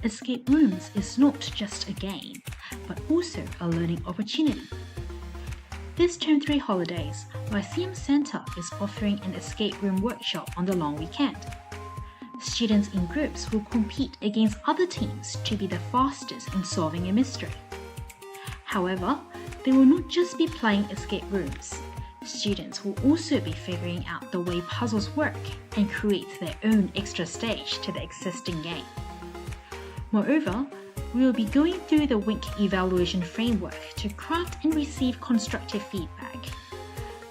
escape rooms is not just a game, but also a learning opportunity. This Term 3 holidays, Lyceum Centre is offering an escape room workshop on the long weekend. Students in groups will compete against other teams to be the fastest in solving a mystery. However, they will not just be playing escape rooms. Students will also be figuring out the way puzzles work and create their own extra stage to the existing game. Moreover, we will be going through the WINK evaluation framework to craft and receive constructive feedback.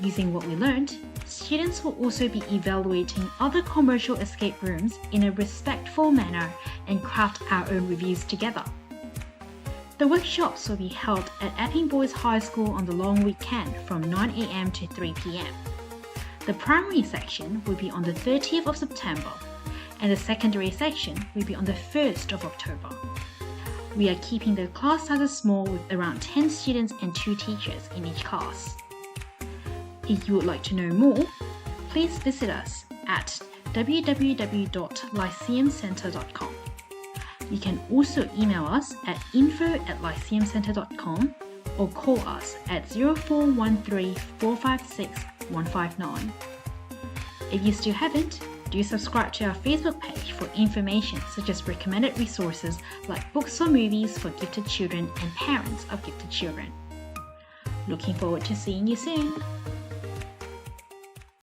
Using what we learned, students will also be evaluating other commercial escape rooms in a respectful manner and craft our own reviews together. The workshops will be held at Epping Boys High School on the long weekend from 9 a.m. to 3 p.m. The primary section will be on the 30th of September, and the secondary section will be on the 1st of October. We are keeping the class sizes small with around 10 students and 2 teachers in each class. If you would like to know more, please visit us at www.lyceumcentre.com. You can also email us at info@lyceumcentre.com or call us at 0413 456 159. If you still haven't, do subscribe to our Facebook page for information such as recommended resources like books or movies for gifted children and parents of gifted children. Looking forward to seeing you soon!